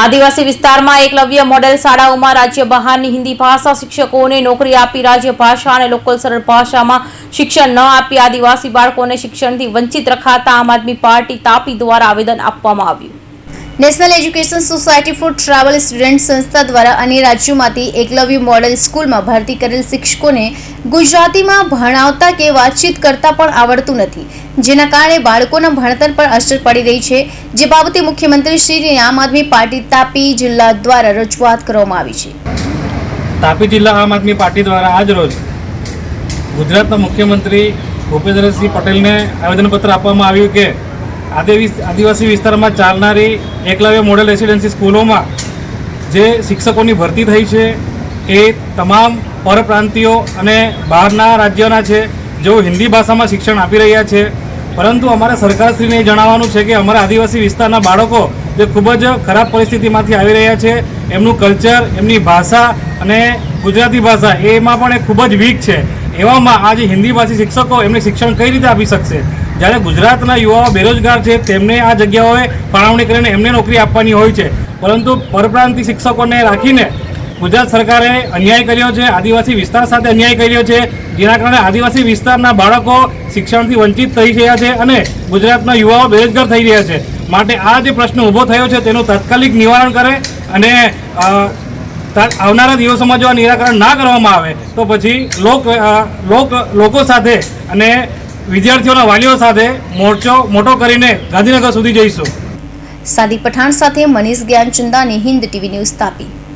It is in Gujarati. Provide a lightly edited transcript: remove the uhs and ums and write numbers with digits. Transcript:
આદિવાસી વિસ્તારમાં એકલવ્ય મોડેલ શાળાઓમાં રાજ્ય બહારની હિન્દી ભાષા શિક્ષકોને નોકરી આપી રાજ્ય ભાષા અને લોકલ સરળ ભાષામાં શિક્ષણ ન આપી આદિવાસી બાળકોને શિક્ષણથી વંચિત રખાતા આમ આદમી પાર્ટી તાપી દ્વારા આવેદન આપવામાં આવ્યું। National education society for travel student સંસ્થા દ્વારા અન્ય રાજ્યોમાંથી એકલવ્ય મોડેલ સ્કૂલમાં ભરતી કરેલ શિક્ષકોને ગુજરાતીમાં ભણાવતા કે વાતચીત કરતા પણ આવડતું નથી, જેના કારણે બાળકોના ભણતર પર અસર પડી રહી છે। જે બાબતે મુખ્યમંત્રી શ્રીને આમ આદમી પાર્ટી તાપી જિલ્લા દ્વારા રજૂઆત કરવામાં આવી છે। તાપી જિલ્લા આમ આદમી પાર્ટી દ્વારા આજ રોજ ગુજરાતના મુખ્યમંત્રી ભૂપેન્દ્રસિંહ પટેલને આવેદનપત્ર આપવામાં આવ્યું કે આદિવાસી વિસ્તારમાં ચાલનારી એકલવ્ય મોડેલ રેસિડેન્સી સ્કૂલોમાં જે શિક્ષકોની ભરતી થઈ છે એ તમામ પરપ્રાંતિયો અને બહારના રાજ્યોના છે, જેઓ હિન્દી ભાષામાં શિક્ષણ આપી રહ્યા છે। પરંતુ અમારે સરકારશ્રીને જણાવવાનું છે કે અમારા આદિવાસી વિસ્તારના બાળકો જે ખૂબ જ ખરાબ પરિસ્થિતિમાંથી આવી રહ્યા છે, એમનું કલ્ચર, એમની ભાષા અને ગુજરાતી ભાષા એમાં પણ એ ખૂબ જ વીક છે। એવામાં આજે હિન્દી ભાષી શિક્ષકો એમને શિક્ષણ કઈ રીતે આપી શકશે? જ્યારે ગુજરાતના યુવાઓ બેરોજગાર છે તેમને આ જગ્યાઓએ ફાળવણી કરીને એમને નોકરી આપવાની હોય છે, પરંતુ પરપ્રાંતિ શિક્ષકોને રાખીને ગુજરાત સરકારે અન્યાય કર્યો છે, આદિવાસી વિસ્તાર સાથે અન્યાય કર્યો છે, જેના કારણે આદિવાસી વિસ્તારના બાળકો શિક્ષણથી વંચિત થઈ રહ્યા છે અને ગુજરાતના યુવાઓ બેરોજગાર થઈ રહ્યા છે। માટે આ જે પ્રશ્ન ઊભો થયો છે તેનું તાત્કાલિક નિવારણ કરે અને આવનારા દિવસોમાં જો આ નિરાકરણ ના કરવામાં આવે તો પછી લોકો સાથે અને વિદ્યાર્થીઓના વાલીઓ સાથે મોરચો મોટો કરીને ગાંધીનગર સુધી જઈશું। સાદી પઠાણ સાથે મનીષ જ્ઞાનચંદાની હિન્દ ટીવી ન્યૂઝ તાપી।